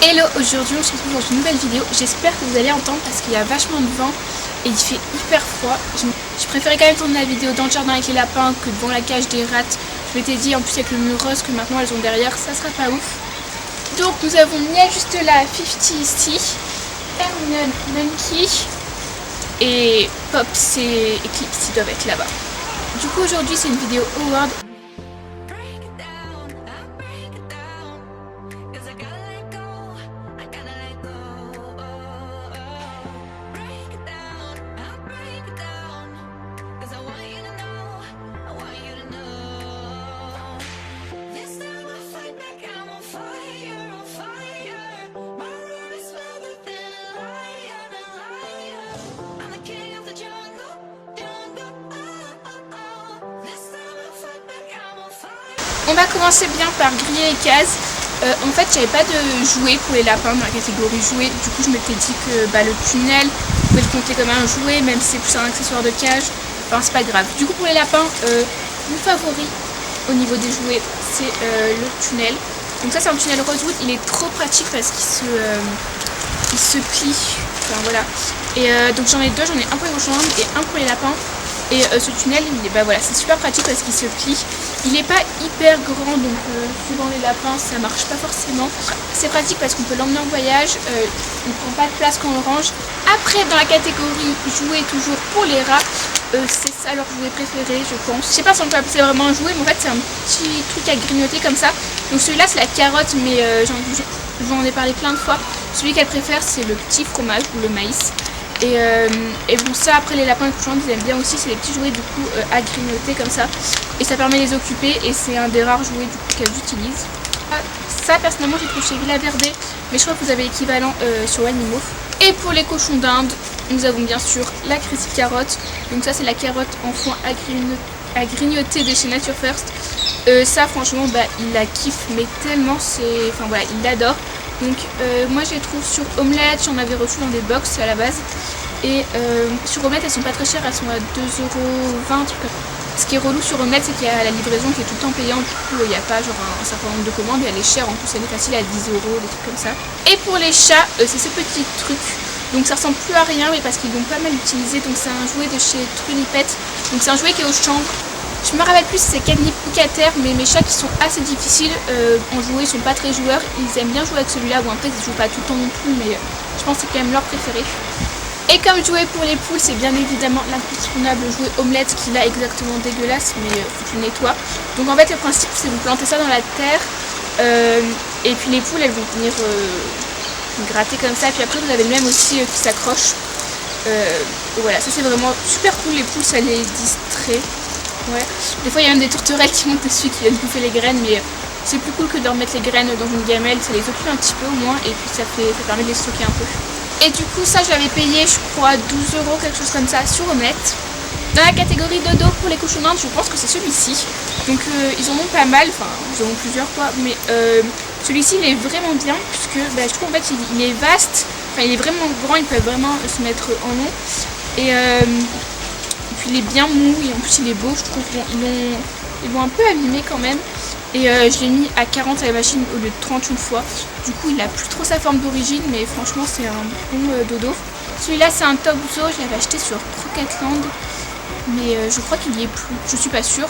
Hello, aujourd'hui on se retrouve dans une nouvelle vidéo. J'espère que vous allez entendre parce qu'il y a vachement de vent et il fait hyper froid. Je préférais quand même tourner la vidéo dans le jardin avec les lapins que devant la cage des rats. Je m'étais dit en plus avec le mur rose que maintenant elles ont derrière, ça sera pas ouf. Donc nous avons Nia juste là, 50 ici, Hermione, Monkey et Pops et Eclipse qui doivent être là-bas. Du coup aujourd'hui c'est une vidéo Howard. On va commencer bien par griller les cases. En fait, j'avais pas de jouet pour les lapins dans la catégorie jouet. Du coup, je m'étais dit que le tunnel, vous pouvez le compter comme un jouet, même si c'est plus un accessoire de cage. Enfin, c'est pas grave. Du coup, pour les lapins, mon favori au niveau des jouets, c'est le tunnel. Donc ça, c'est un tunnel Rosewood. Il est trop pratique parce qu'il se plie. Enfin, voilà. Et donc j'en ai deux. J'en ai un pour les cochons et un pour les lapins. Et ce tunnel, c'est super pratique parce qu'il se plie. Il n'est pas hyper grand, donc suivant les lapins, ça marche pas forcément. C'est pratique parce qu'on peut l'emmener en voyage, on ne prend pas de place quand on le range. Après, dans la catégorie jouets toujours pour les rats, c'est ça leur jouet préféré, je pense. Je sais pas si on peut appeler ça vraiment un jouet, mais en fait c'est un petit truc à grignoter comme ça. Donc celui-là c'est la carotte, mais j'en ai parlé plein de fois. Celui qu'elle préfère c'est le petit fromage ou le maïs. Et bon, ça après les lapins et les cochons ils aiment bien aussi, c'est des petits jouets du coup à grignoter comme ça et ça permet de les occuper et c'est un des rares jouets du coup qu'elles utilisent. Ça personnellement j'ai trouvé chez Villa Verde, mais je crois que vous avez l'équivalent sur Animaux. Et pour les cochons d'Inde, nous avons bien sûr la Crazy Carotte. Donc ça c'est la carotte enfant à grignoter de chez Nature First. Ça franchement il la kiffe mais tellement, il l'adore. Donc moi je les trouve sur Omelette, j'en avais reçu dans des box à la base. Et sur Omelette elles sont pas très chères, elles sont à 2,20€. Ce qui est relou sur Omelette c'est qu'il y a la livraison qui est tout le temps payante. Du coup il n'y a pas genre un certain nombre de commandes et elle est chère, en plus elle est facile à 10€, des trucs comme ça. Et pour les chats, c'est ce petit truc. Donc ça ressemble plus à rien mais parce qu'ils l'ont pas mal utilisé. Donc c'est un jouet de chez Trunipet. Donc c'est un jouet qui est au chanvre. Je me rappelle plus si c'est Candy ou Cater, mais mes chats qui sont assez difficiles en jouer, ils sont pas très joueurs, ils aiment bien jouer avec celui-là, bon après ils jouent pas tout le temps non plus, mais je pense que c'est quand même leur préféré. Et comme jouet pour les poules, c'est bien évidemment l'incontournable jouet Omelette qui là exactement dégueulasse, mais faut que je le nettoie. Donc en fait le principe c'est vous plantez ça dans la terre, et puis les poules elles vont venir gratter comme ça, et puis après vous avez le même aussi qui s'accroche. Voilà, ça c'est vraiment super cool, les poules ça les distrait. Ouais. Des fois il y a même des tourterelles qui montent dessus qui viennent bouffer les graines, mais c'est plus cool que de remettre les graines dans une gamelle, ça les occupe un petit peu au moins et puis ça permet de les stocker un peu. Et du coup ça je l'avais payé je crois 12€, quelque chose comme ça sur Omelette. Dans la catégorie dodo pour les cochons d'Inde, je pense que c'est celui-ci. Donc ils en ont pas mal, enfin ils en ont plusieurs quoi, mais celui-ci il est vraiment bien puisque je trouve en fait il est vaste, enfin il est vraiment grand, ils peuvent vraiment se mettre en long. Et puis il est bien mou et en plus il est beau, je trouve. Bon, ils l'ont un peu abîmé quand même. Et je l'ai mis à 40 à la machine au lieu de 30 une fois. Du coup il a plus trop sa forme d'origine, mais franchement c'est un bon dodo. Celui-là c'est un Top Zoo, je l'avais acheté sur Croquetland. Mais je crois qu'il y est plus, je suis pas sûre.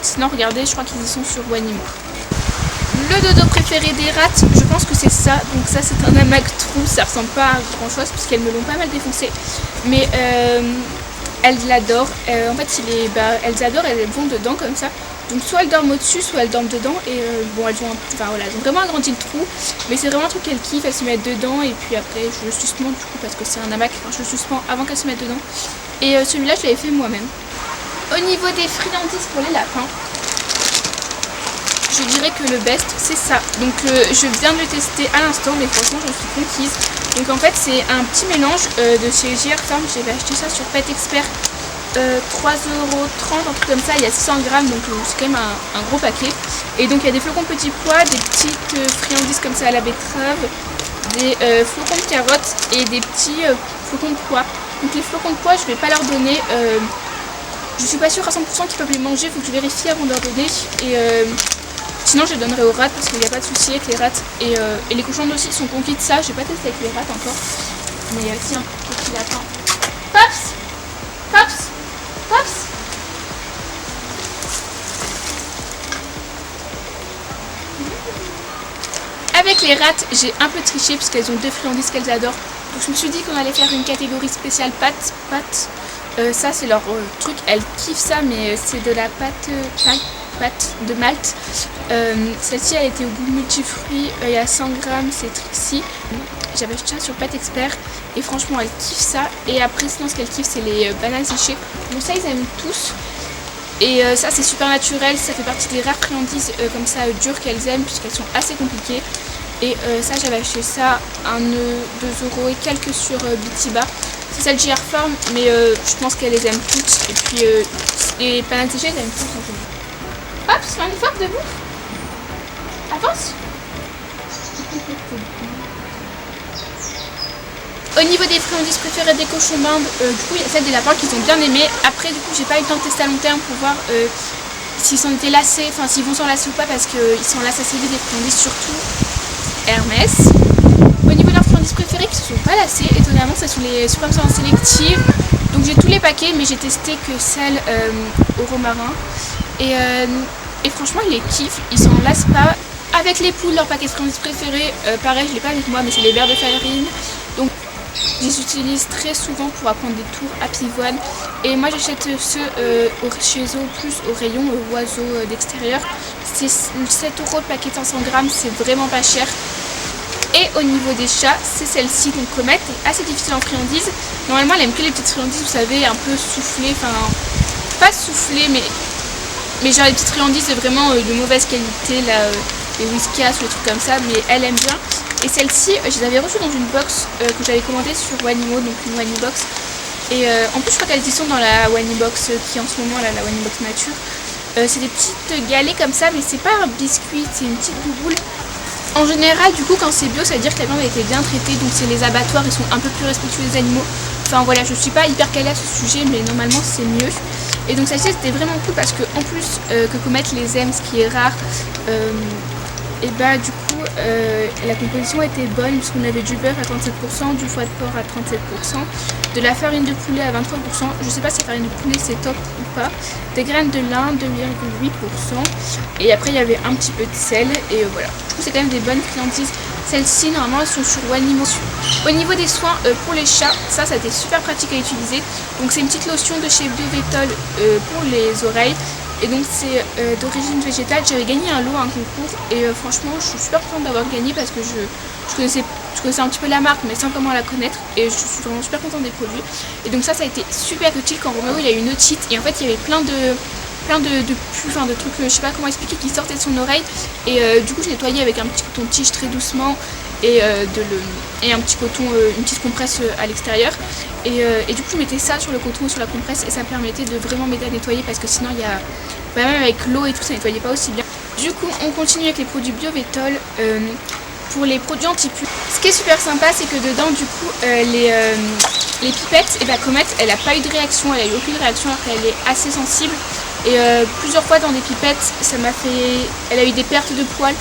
Sinon regardez, je crois qu'ils y sont sur Wanimo. Le dodo préféré des rats, je pense que c'est ça. Donc ça c'est un hamac trou, ça ressemble pas à grand chose puisqu'elles me l'ont pas mal défoncé. Mais elles l'adorent. En fait elles adorent, elles vont dedans comme ça. Donc soit elles dorment au-dessus, soit elles dorment dedans. Et bon elles ont elles ont vraiment agrandi le trou. Mais c'est vraiment un truc qu'elles kiffent, elles se mettent dedans. Et puis après je le suspends du coup parce que c'est un hamac, je le suspends avant qu'elles se mettent dedans. Et celui-là je l'avais fait moi-même. Au niveau des friandises pour les lapins, je dirais que le best c'est ça. Donc je viens de le tester à l'instant, mais franchement je suis conquise. Donc en fait c'est un petit mélange de chez JR Farm, j'avais acheté ça sur Pet Expert, 3,30€, un truc comme ça, il y a 600 grammes, donc c'est quand même un gros paquet. Et donc il y a des flocons de petits pois, des petites friandises comme ça à la betterave, des flocons de carottes et des petits flocons de pois. Donc les flocons de pois je vais pas leur donner, je suis pas sûre à 100% qu'ils peuvent les manger, il faut que je vérifie avant de leur donner. Et Sinon je les donnerai aux rats parce qu'il n'y a pas de souci avec les rats. Et les cochons aussi sont conquis de ça. J'ai pas testé avec les rats encore. Mais tiens, petit lapin. Pops, Pops, Pops. Avec les rats, j'ai un peu triché parce qu'elles ont 2 friandises qu'elles adorent. Donc je me suis dit qu'on allait faire une catégorie spéciale pâtes. Ça c'est leur truc, elles kiffent ça, mais c'est de la pâte de Malte. Celle-ci elle était au goût multifruits, il y a 100 grammes, c'est Trixie. J'avais acheté ça sur Pâte Expert et franchement elles kiffent ça. Et après sinon ce qu'elles kiffent c'est les bananes séchées. Donc ça ils aiment tous. Et ça c'est super naturel, ça fait partie des rares friandises comme ça dures qu'elles aiment puisqu'elles sont assez compliquées. Et ça j'avais acheté ça 1 €, 2 € et quelques sur Bitiba. C'est celle JR Farm mais je pense qu'elles les aiment toutes. Et puis les bananes séchées elles aiment toutes en fait. Hop, c'est un effort debout. Avance. Au niveau des friandises préférées des cochons d'Inde, du coup il y a celle des lapins qu'ils ont bien aimé. Après du coup j'ai pas eu le temps de tester à long terme pour voir s'ils s'en étaient lassés, enfin s'ils vont s'en lasser ou pas parce qu'ils s'en lassent assez vite des friandises, surtout Hermès. Au niveau de leurs friandises préférées qui se sont pas lassées, étonnamment ce sont les Suprême Saveur Sélective. Donc j'ai tous les paquets mais j'ai testé que celle au romarin. Et franchement ils les kiffent, ils s'en lassent pas. Avec les poules, leur paquet de friandises préférées, pareil je l'ai pas avec moi mais c'est les verres de farine. Donc je les utilise très souvent pour apprendre des tours à pivoine. Et moi j'achète ceux chez eux plus au rayon oiseaux d'extérieur. C'est 7 € le paquet de 500 grammes, c'est vraiment pas cher. Et au niveau des chats, c'est celle-ci, donc Comète, est assez difficile en friandises. Normalement elle aime que les petites friandises, vous savez, un peu soufflées, enfin pas soufflées mais genre les petites friandises vraiment de mauvaise qualité, là, les whiskas ou les trucs comme ça, mais elle aime bien. Et celle-ci, je les avais reçues dans une box que j'avais commandée sur Wanimo, donc une Wanibox. Et en plus, je crois qu'elles y sont dans la Wanibox qui est en ce moment, là, la Wanibox nature. C'est des petites galets comme ça, mais c'est pas un biscuit, c'est une petite bouboule. En général, du coup, quand c'est bio, ça veut dire que la viande a été bien traitée, donc c'est les abattoirs, ils sont un peu plus respectueux des animaux. Enfin voilà, je suis pas hyper calée à ce sujet, mais normalement c'est mieux. Et donc celle-ci c'était vraiment cool parce que en plus que Comète les aime, ce qui est rare, et bah du coup la composition était bonne puisqu'on avait du beurre à 37%, du foie de porc à 37%, de la farine de poulet à 23%, je sais pas si la farine de poulet c'est top ou pas, des graines de lin 2,8%, et après il y avait un petit peu de sel, et voilà. Je trouve c'est quand même des bonnes friandises. Celles-ci normalement elles sont sur Wanimo. Au niveau des soins pour les chats, ça a été super pratique à utiliser. Donc c'est une petite lotion de chez Biovétol pour les oreilles. Et donc c'est d'origine végétale. J'avais gagné un lot à un concours et franchement je suis super contente d'avoir gagné parce que je connaissais un petit peu la marque mais sans comment la connaître, et je suis vraiment super contente des produits. Et donc ça a été super utile quand Roméo il a eu une otite et en fait il y avait plein de pus, enfin de trucs, je sais pas comment expliquer, qui sortaient de son oreille. Et du coup je nettoyais avec un petit coton-tige très doucement et un petit coton, une petite compresse à l'extérieur. Et du coup je mettais ça sur le coton ou sur la compresse et ça me permettait de vraiment m'aider à nettoyer parce que sinon il y a, même avec l'eau et tout ça nettoyait pas aussi bien. Du coup on continue avec les produits Biovétol. Pour les produits anti-pus, ce qui est super sympa c'est que dedans du coup les pipettes, et bah Comète elle a pas eu de réaction, elle a eu aucune réaction alors qu'elle est assez sensible. Et plusieurs fois dans des pipettes ça m'a fait, elle a eu des pertes de poils.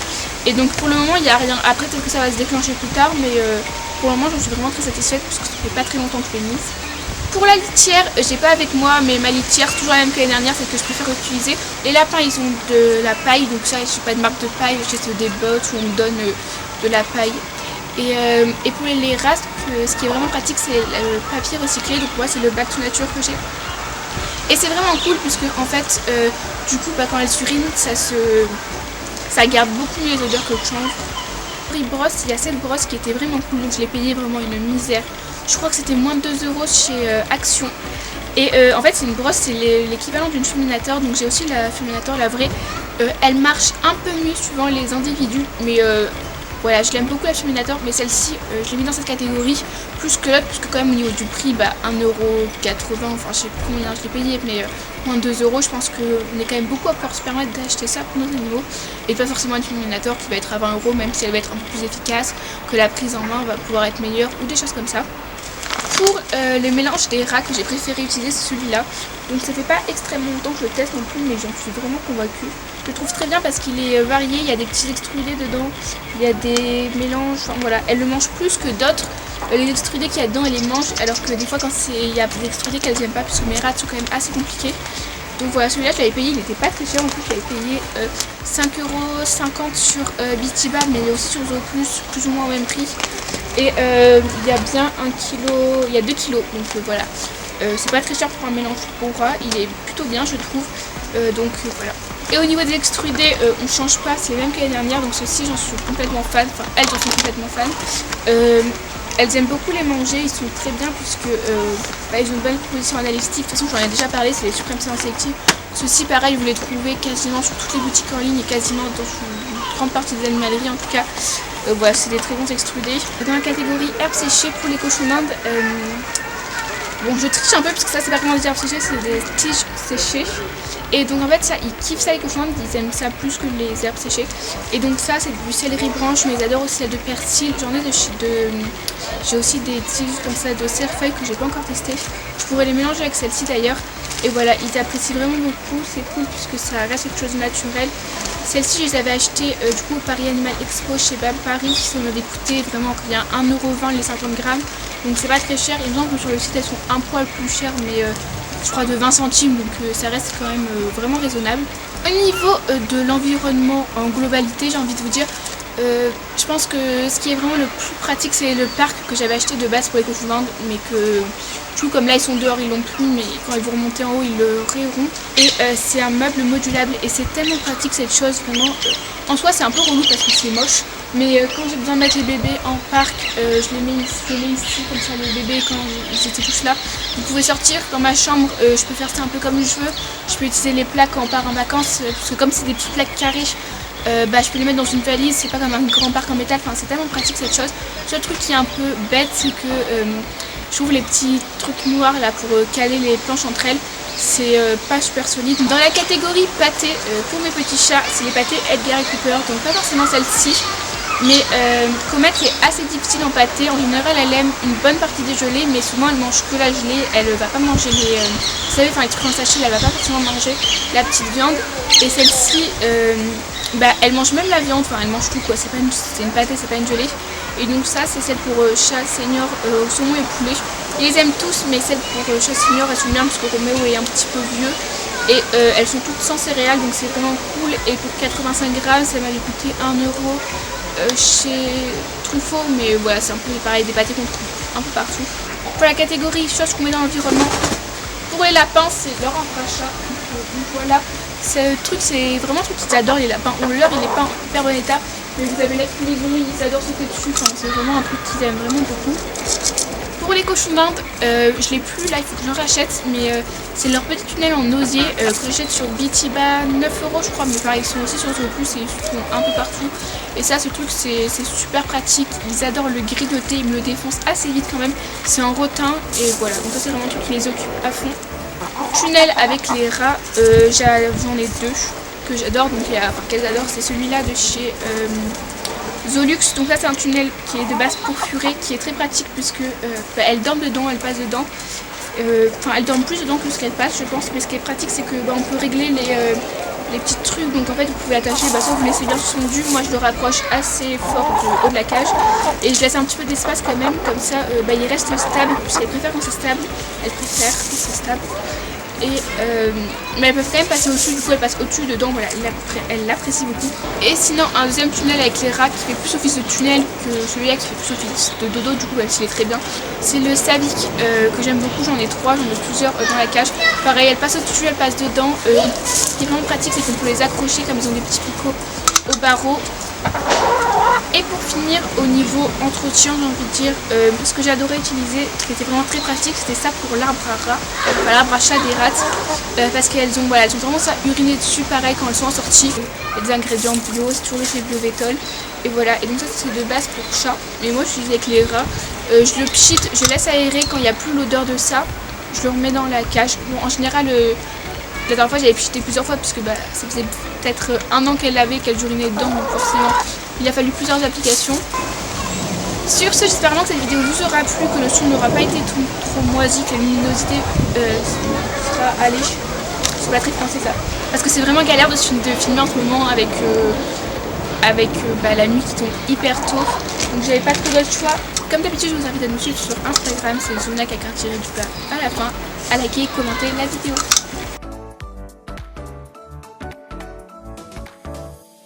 Et donc pour le moment il n'y a rien. Après peut-être que ça va se déclencher plus tard, mais pour le moment j'en suis vraiment très satisfaite parce que ça fait pas très longtemps que je l'ai mise. Pour la litière, j'ai pas avec moi, mais ma litière c'est toujours la même que l'année dernière, c'est que je préfère utiliser. Les lapins ils ont de la paille, donc ça je suis pas de marque de paille, j'achète des bottes où on me donne de la paille. Et pour les rats, ce qui est vraiment pratique c'est le papier recyclé, donc moi c'est le Back to Nature que j'ai. Et c'est vraiment cool puisque en fait du coup quand elles surinent ça garde beaucoup les odeurs que je change. Brosse, il y a cette brosse qui était vraiment cool, donc je l'ai payé vraiment une misère. Je crois que c'était moins de 2 € chez Action. Et en fait c'est une brosse, c'est l'équivalent d'une Fulminator, donc j'ai aussi la Fulminator, la vraie. Elle marche un peu mieux suivant les individus, mais voilà, je l'aime beaucoup la Fulminator, mais celle-ci je l'ai mis dans cette catégorie plus que l'autre, puisque quand même au niveau du prix, 1,80 €, enfin je sais plus combien je l'ai payé, mais moins de 2 €, je pense qu'on est quand même beaucoup à pouvoir se permettre d'acheter ça pour nos animaux, et pas forcément une Fulminator qui va être à 20 €, même si elle va être un peu plus efficace, que la prise en main va pouvoir être meilleure, ou des choses comme ça. Pour le mélange des rats que j'ai préféré utiliser, c'est celui-là. Donc ça fait pas extrêmement longtemps que je le teste non plus, mais j'en suis vraiment convaincue. Je le trouve très bien parce qu'il est varié, il y a des petits extrudés dedans, il y a des mélanges, enfin voilà, elle le mange plus que d'autres. Les extrudés qu'il y a dedans, elle les mange, alors que des fois quand il y a des extrudés qu'elles n'aiment pas, puisque mes rats sont quand même assez compliqués. Donc voilà, celui-là je l'avais payé, il n'était pas très cher, en plus je l'avais payé 5,50 € sur Bitiba, mais aussi sur Zooplus, plus ou moins au même prix. Et il y a bien 1 kg, il y a 2 kilos, donc voilà. C'est pas très cher pour un mélange pour rat, il est plutôt bien je trouve, donc voilà. Et au niveau des extrudés, on change pas, c'est le même que l'année dernière, donc ceux-ci j'en suis complètement fan, enfin elles en sont complètement fan. Elles aiment beaucoup les manger, ils sont très bien puisque ils ont une bonne composition analytique. De toute façon j'en ai déjà parlé, c'est les suprêmes sélectifs. Ceux-ci pareil vous les trouvez quasiment sur toutes les boutiques en ligne et quasiment dans une grande partie des animaleries en tout cas. Voilà, c'est des très bons extrudés. Dans la catégorie herbes séchées pour les cochons d'Inde, bon je triche un peu parce que ça c'est pas vraiment des herbes séchées, c'est des tiges séchées. Et donc en fait ça ils kiffent ça les cochons d'Inde, ils aiment ça plus que les herbes séchées. Et donc ça c'est du céleri branche, mais ils adorent aussi la de persil. J'en ai j'ai aussi des tiges comme ça de cerfeuil que j'ai pas encore testé. Je pourrais les mélanger avec celle-ci d'ailleurs. Et voilà, ils apprécient vraiment beaucoup, c'est cool puisque ça reste quelque chose de naturel. Celles-ci je les avais achetées du coup au Paris Animal Expo chez Bam Paris, ça m'avait coûté vraiment rien 1,20 € les 50 grammes. Donc c'est pas très cher, il me semble que sur le site elles sont un poil plus chères, mais je crois de 20 centimes, donc ça reste quand même vraiment raisonnable. Au niveau de l'environnement en globalité, j'ai envie de vous dire, je pense que ce qui est vraiment le plus pratique c'est le parc que j'avais acheté de base pour les cochons d'Inde, mais que tout comme là ils sont dehors ils l'ont plus, mais quand ils vont remonter en haut ils le rayeront. Et c'est un meuble modulable et c'est tellement pratique cette chose, vraiment. En soi c'est un peu relou parce que c'est moche, mais quand j'ai besoin de mettre les bébés en parc, je les mets ici comme ça, les bébés quand ils étaient tous là. Vous pouvez sortir dans ma chambre, je peux faire ça un peu comme je veux, je peux utiliser les plaques quand on part en vacances, parce que comme c'est des petites plaques carrées, je peux les mettre dans une valise, c'est pas comme un grand parc en métal, enfin c'est tellement pratique cette chose. Le seul truc qui est un peu bête c'est que je trouve les petits trucs noirs là pour caler les planches entre elles, c'est pas super solide. Dans la catégorie pâté, pour mes petits chats, c'est les pâtés Edgard et Cooper, donc pas forcément celle-ci. Mais Comet est assez difficile en pâté, en général elle aime une bonne partie des gelées, mais souvent elle mange que la gelée, elle va pas manger les, vous savez, enfin les trucs en sachet, elle va pas forcément manger la petite viande. Et celle-ci, elle mange même la viande, enfin elle mange tout quoi, c'est une pâtée, c'est pas une gelée. Et donc ça c'est celle pour chat senior au saumon et poulet. Ils les aiment tous, mais celles pour chat senior elles sont bien parce que Roméo est un petit peu vieux. Et elles sont toutes sans céréales, donc c'est vraiment cool. Et pour 85 grammes ça m'avait coûté 1 € chez Truffaut, mais voilà c'est un peu pareil, des pâtés qu'on trouve un peu partout. Pour la catégorie choses qu'on met dans l'environnement, pour les lapins c'est leur infrachat, donc voilà, ce truc c'est vraiment un truc qu'ils adorent les lapins. On leur il n'est pas en hyper bon état, mais vous avez là tous les gris, ils adorent sauter dessus, enfin, c'est vraiment un truc qu'ils aiment vraiment beaucoup. Pour les cochons d'Inde, je l'ai plus là, il faut que j'en rachète, mais c'est leur petit tunnel en osier que j'achète sur Bitiba, 9 € je crois, mais pareil, ils sont aussi sur Zooplus et ils se trouvent un peu partout. Et ça, ce truc, c'est super pratique, ils adorent le grignoter, ils me le défoncent assez vite quand même, c'est en rotin, et voilà, donc ça c'est vraiment un truc qui les occupe à fond. Tunnel avec les rats, j'en ai deux que j'adore, donc qu'elles adorent, c'est celui-là de chez Zoolux. Donc là c'est un tunnel qui est de base pourfuré, qui est très pratique puisque elles dorment dedans, elles passent dedans. Elles dorment plus dedans que ce qu'elles passent je pense, mais ce qui est pratique c'est que on peut régler les petits trucs, donc en fait vous pouvez attacher, soit vous laissez bien suspendu, moi je le rapproche assez fort du haut de la cage et je laisse un petit peu d'espace quand même, comme ça il reste stable, puisqu'elles préfèrent quand c'est stable, elles préfèrent quand c'est stable. Et mais elles peuvent quand même passer au-dessus, du coup elles passent au-dessus dedans, voilà, elles l'apprécient beaucoup. Et sinon un deuxième tunnel avec les rats qui fait plus office de tunnel que celui-là qui fait plus office de dodo, du coup même s'il est très bien, c'est le Savic que j'aime beaucoup, j'en ai trois, j'en ai plusieurs dans la cage. Pareil, elles passent au-dessus, elles passent dedans. Ce qui est vraiment pratique c'est qu'on peut les accrocher comme ils ont des petits picots au barreau. Et pour finir, au niveau entretien, j'ai envie de dire, ce que j'adorais utiliser, qui était vraiment très pratique, c'était ça pour l'arbre à rats, l'arbre à chat des rats, parce qu'elles ont tendance à uriner dessus, pareil, quand elles sont en sortie. Il y a des ingrédients bio, c'est toujours chez Biovétol, et voilà. Et donc ça c'est de base pour chat, mais moi je suis avec les rats, je le pchite, je laisse aérer quand il n'y a plus l'odeur de ça, je le remets dans la cage. Bon, en général, la dernière fois j'avais pchité plusieurs fois, parce que ça faisait peut-être 1 an qu'elle l'avait, qu'elle urinait dedans, donc forcément il a fallu plusieurs applications. Sur ce, j'espère vraiment que cette vidéo vous aura plu, que le son n'aura pas été trop moisi, que la luminosité sera allée. suis pas très français ça. Parce que c'est vraiment galère de filmer en ce moment avec la nuit qui tombe hyper tôt. Donc j'avais pas trop d'autre choix. Comme d'habitude, je vous invite à nous suivre sur Instagram, c'est Zona avec un tiré du bas à la fin, à liker et commenter la vidéo.